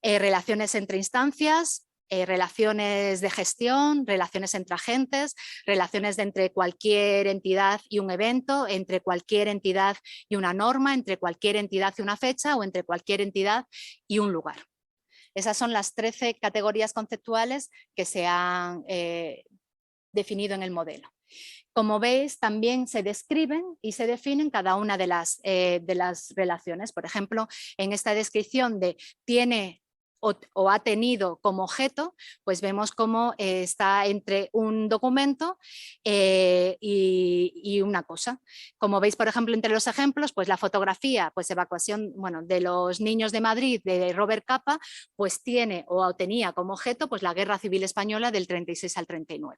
relaciones entre instancias, relaciones de gestión, relaciones entre agentes, relaciones entre cualquier entidad y un evento, entre cualquier entidad y una norma, entre cualquier entidad y una fecha o entre cualquier entidad y un lugar. Esas son las 13 categorías conceptuales que se han definido en el modelo. Como veis, también se describen y se definen cada una de las relaciones. Por ejemplo, en esta descripción de tiene o ha tenido como objeto, pues vemos cómo está entre un documento y una cosa. Como veis, por ejemplo, entre los ejemplos, pues la fotografía, pues evacuación, bueno, de los niños de Madrid de Robert Capa, pues tiene o tenía como objeto pues la Guerra Civil Española del 36 al 39.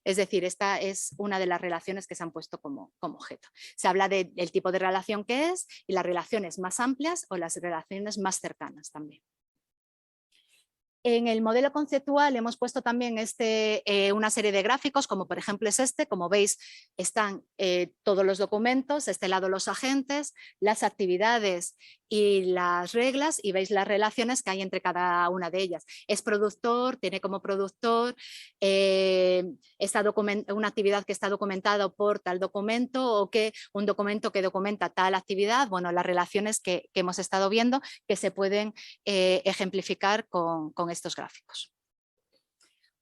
Es decir, esta es una de las relaciones que se han puesto como objeto. Se habla del tipo de relación que es y las relaciones más amplias o las relaciones más cercanas también. En el modelo conceptual hemos puesto también una serie de gráficos, como por ejemplo es este. Como veis, están todos los documentos, de este lado los agentes, las actividades y las reglas, y veis las relaciones que hay entre cada una de ellas. Es productor, tiene como productor una actividad que está documentada por tal documento, o que un documento que documenta tal actividad. Bueno, las relaciones que hemos estado viendo que se pueden ejemplificar con estos gráficos.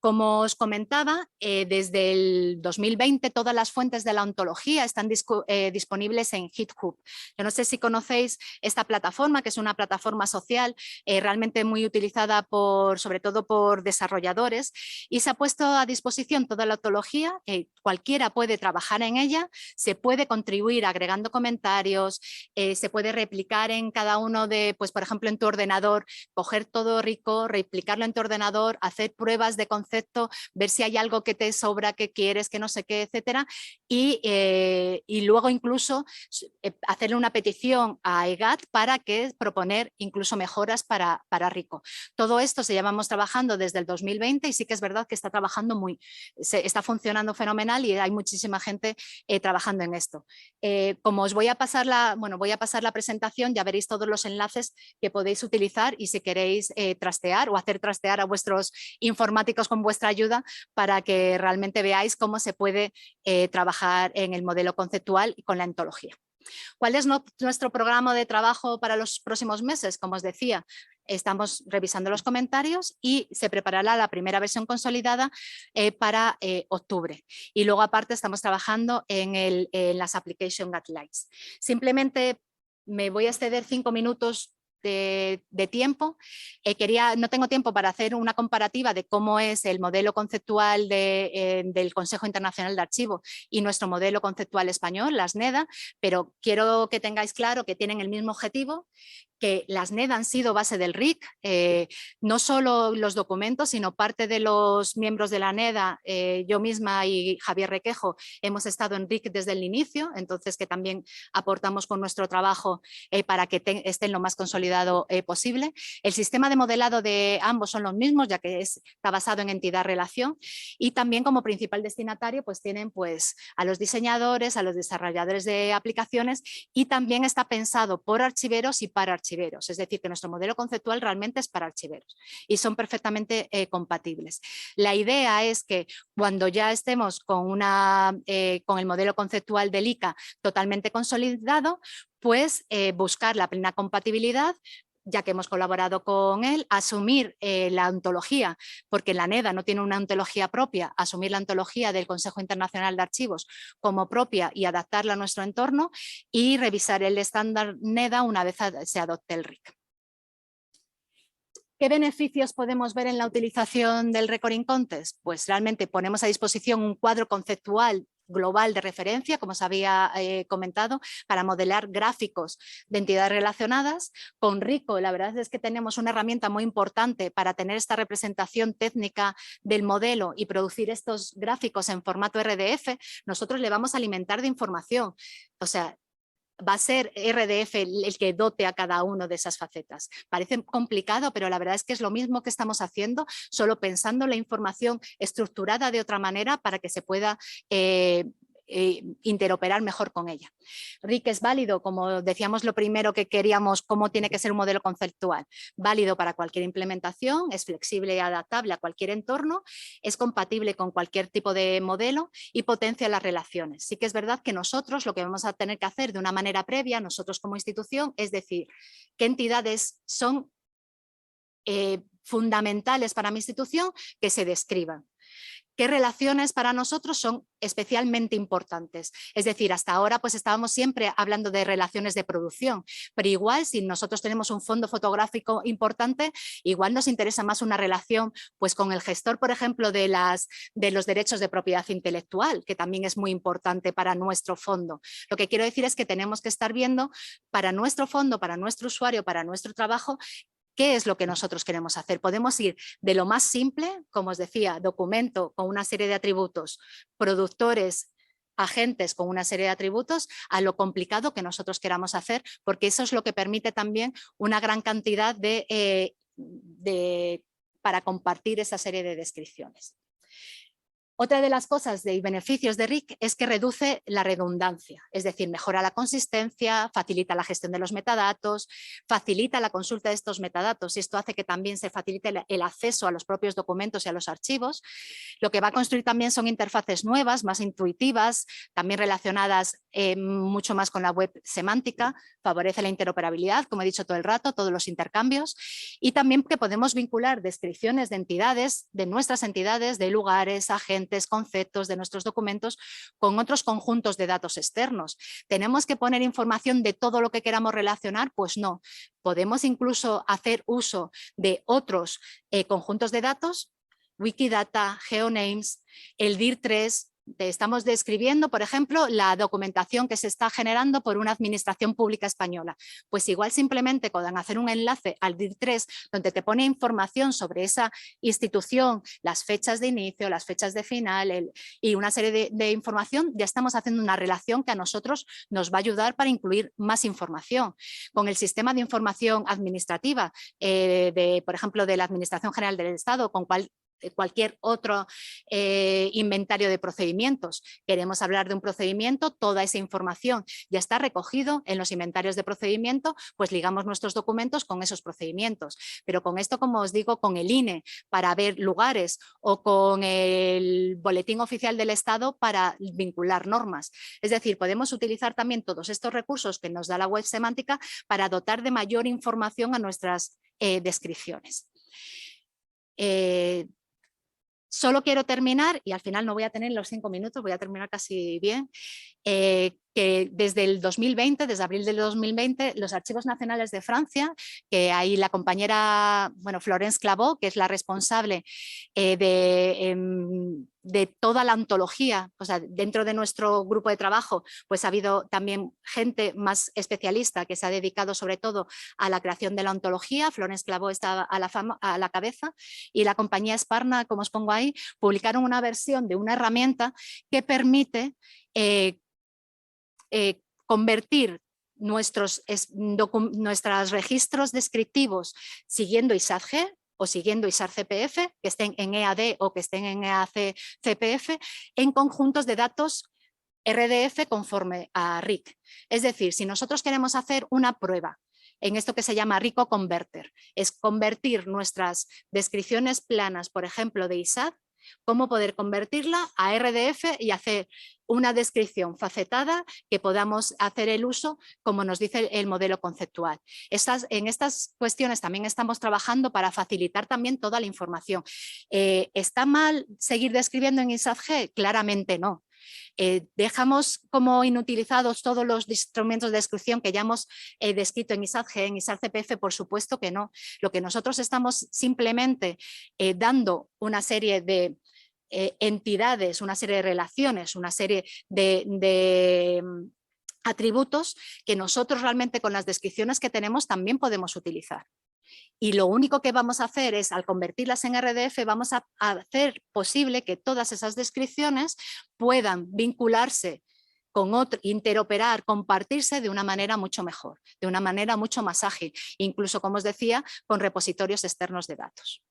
Como os comentaba, desde el 2020 todas las fuentes de la ontología están disponibles en GitHub. Yo no sé si conocéis esta plataforma, que es una plataforma social realmente muy utilizada sobre todo por desarrolladores, y se ha puesto a disposición toda la ontología, cualquiera puede trabajar en ella, se puede contribuir agregando comentarios, se puede replicar en cada uno de, pues por ejemplo en tu ordenador, coger todo rico, replicarlo en tu ordenador, hacer pruebas de concepto, ver si hay algo que te sobra, que quieres, que no sé qué, etcétera, y luego incluso hacerle una petición a EGAT para proponer incluso mejoras para Rico. Todo esto se llevamos trabajando desde el 2020 y sí que es verdad que está está funcionando fenomenal y hay muchísima gente trabajando en esto. Como os voy a pasar la presentación, ya veréis todos los enlaces que podéis utilizar, y si queréis trastear o hacer trastear a vuestros informáticos con vuestra ayuda, para que realmente veáis cómo se puede trabajar en el modelo conceptual y con la ontología. ¿Cuál es nuestro programa de trabajo para los próximos meses? Como os decía, estamos revisando los comentarios y se preparará la primera versión consolidada para octubre. Y luego aparte estamos trabajando en las Application Guidelines. Simplemente me voy a exceder 5 minutos de tiempo. No tengo tiempo para hacer una comparativa de cómo es el modelo conceptual del Consejo Internacional de Archivo y nuestro modelo conceptual español, las NEDA, pero quiero que tengáis claro que tienen el mismo objetivo, que las NED han sido base del RIC, no solo los documentos, sino parte de los miembros de la NEDA, yo misma y Javier Requejo, hemos estado en RIC desde el inicio, entonces que también aportamos con nuestro trabajo para que estén lo más consolidado posible. El sistema de modelado de ambos son los mismos, ya que está basado en entidad-relación, y también como principal destinatario pues tienen pues a los diseñadores, a los desarrolladores de aplicaciones, y también está pensado por archiveros y para archiveros. Es decir, que nuestro modelo conceptual realmente es para archiveros y son perfectamente compatibles. La idea es que cuando ya estemos con el modelo conceptual del ICA totalmente consolidado, pues buscar la plena compatibilidad, ya que hemos colaborado con él, asumir la ontología, porque la NEDA no tiene una ontología propia, asumir la ontología del Consejo Internacional de Archivos como propia y adaptarla a nuestro entorno, y revisar el estándar NEDA una vez se adopte el RIC. ¿Qué beneficios podemos ver en la utilización del Recording Contest? Pues realmente ponemos a disposición un cuadro conceptual global de referencia, como os había comentado, para modelar gráficos de entidades relacionadas. Con RICO, la verdad es que tenemos una herramienta muy importante para tener esta representación técnica del modelo y producir estos gráficos en formato RDF. Nosotros le vamos a alimentar de información, o sea, va a ser RDF el que dote a cada uno de esas facetas. Parece complicado, pero la verdad es que es lo mismo que estamos haciendo, solo pensando la información estructurada de otra manera para que se pueda interoperar mejor con ella. RIC es válido, como decíamos lo primero que queríamos, cómo tiene que ser un modelo conceptual. Válido para cualquier implementación, es flexible y adaptable a cualquier entorno, es compatible con cualquier tipo de modelo y potencia las relaciones. Sí que es verdad que nosotros lo que vamos a tener que hacer de una manera previa, nosotros como institución, es decir, qué entidades son fundamentales para mi institución que se describan. ¿Qué relaciones para nosotros son especialmente importantes? Es decir, hasta ahora pues estábamos siempre hablando de relaciones de producción, pero igual si nosotros tenemos un fondo fotográfico importante, igual nos interesa más una relación pues con el gestor, por ejemplo, de los derechos de propiedad intelectual, que también es muy importante para nuestro fondo. Lo que quiero decir es que tenemos que estar viendo para nuestro fondo, para nuestro usuario, para nuestro trabajo, ¿qué es lo que nosotros queremos hacer? Podemos ir de lo más simple, como os decía, documento con una serie de atributos, productores, agentes con una serie de atributos, a lo complicado que nosotros queramos hacer, porque eso es lo que permite también una gran cantidad para compartir esa serie de descripciones. Otra de las cosas y beneficios de RIC es que reduce la redundancia, es decir, mejora la consistencia, facilita la gestión de los metadatos, facilita la consulta de estos metadatos, y esto hace que también se facilite el acceso a los propios documentos y a los archivos. Lo que va a construir también son interfaces nuevas, más intuitivas, también relacionadas mucho más con la web semántica, favorece la interoperabilidad, como he dicho todo el rato, todos los intercambios, y también que podemos vincular descripciones de entidades, de nuestras entidades, de lugares, agentes, conceptos de nuestros documentos con otros conjuntos de datos externos. ¿Tenemos que poner información de todo lo que queramos relacionar? Pues no. Podemos incluso hacer uso de otros conjuntos de datos, Wikidata, GeoNames, el DIR3. Estamos describiendo, por ejemplo, la documentación que se está generando por una administración pública española. Pues igual simplemente pueden hacer un enlace al DIR3 donde te pone información sobre esa institución, las fechas de inicio, las fechas de final y una serie de información. Ya estamos haciendo una relación que a nosotros nos va a ayudar para incluir más información. Con el sistema de información administrativa, por ejemplo, de la Administración General del Estado, con cualquier otro inventario de procedimientos. Queremos hablar de un procedimiento, toda esa información ya está recogido en los inventarios de procedimiento, pues ligamos nuestros documentos con esos procedimientos. Pero con esto, como os digo, con el INE para ver lugares o con el Boletín Oficial del Estado para vincular normas. Es decir, podemos utilizar también todos estos recursos que nos da la web semántica para dotar de mayor información a nuestras descripciones. Solo quiero terminar, y al final no voy a tener los 5 minutos, voy a terminar casi bien, que desde el 2020, desde abril del 2020, los Archivos Nacionales de Francia, que hay la compañera, Florence Clavaux, que es la responsable de toda la ontología, o sea, dentro de nuestro grupo de trabajo, pues ha habido también gente más especialista que se ha dedicado sobre todo a la creación de la ontología. Florence Clavaux está a la cabeza, y la compañía Sparna, como os pongo ahí, publicaron una versión de una herramienta que permite convertir nuestros registros descriptivos siguiendo ISADG o siguiendo ISAR-CPF, que estén en EAD o que estén en EAC-CPF, en conjuntos de datos RDF conforme a RIC. Es decir, si nosotros queremos hacer una prueba en esto que se llama RICO Converter, es convertir nuestras descripciones planas, por ejemplo, de ISAD, cómo poder convertirla a RDF y hacer una descripción facetada que podamos hacer el uso como nos dice el modelo conceptual. En estas cuestiones también estamos trabajando para facilitar también toda la información. ¿Está mal seguir describiendo en ISADG? Claramente no. ¿Dejamos como inutilizados todos los instrumentos de descripción que ya hemos descrito en ISADG, en ISAR-CPF? Por supuesto que no. Lo que nosotros estamos simplemente dando una serie de entidades, una serie de relaciones, una serie de atributos que nosotros realmente con las descripciones que tenemos también podemos utilizar. Y lo único que vamos a hacer es, al convertirlas en RDF, vamos a hacer posible que todas esas descripciones puedan vincularse con otro, interoperar, compartirse de una manera mucho mejor, de una manera mucho más ágil, incluso, como os decía, con repositorios externos de datos.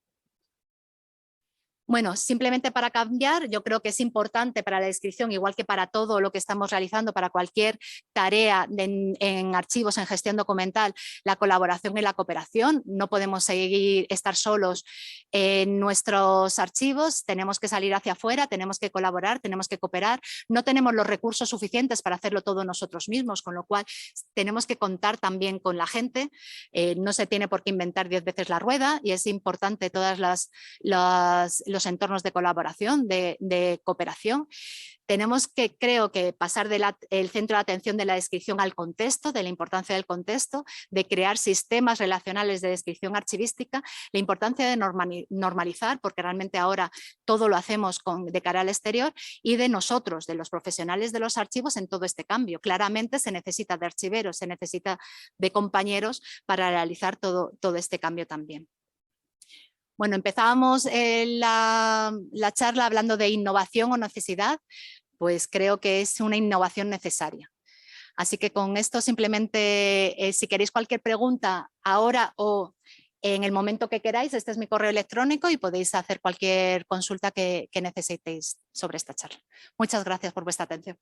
Bueno, simplemente para cambiar, yo creo que es importante para la descripción, igual que para todo lo que estamos realizando, para cualquier tarea en archivos, en gestión documental, la colaboración y la cooperación. No podemos estar solos en nuestros archivos, tenemos que salir hacia afuera, tenemos que colaborar, tenemos que cooperar. No tenemos los recursos suficientes para hacerlo todo nosotros mismos, con lo cual tenemos que contar también con la gente. No se tiene por qué inventar 10 veces la rueda, y es importante todas los entornos de colaboración, de cooperación. Tenemos que, creo que, pasar del centro de atención de la descripción al contexto, de la importancia del contexto, de crear sistemas relacionales de descripción archivística, la importancia de normalizar, porque realmente ahora todo lo hacemos de cara al exterior, y de nosotros, de los profesionales de los archivos en todo este cambio. Claramente se necesita de archiveros, se necesita de compañeros para realizar todo este cambio también. Bueno, empezábamos la charla hablando de innovación o necesidad, pues creo que es una innovación necesaria. Así que con esto simplemente, si queréis cualquier pregunta ahora o en el momento que queráis, este es mi correo electrónico y podéis hacer cualquier consulta que necesitéis sobre esta charla. Muchas gracias por vuestra atención.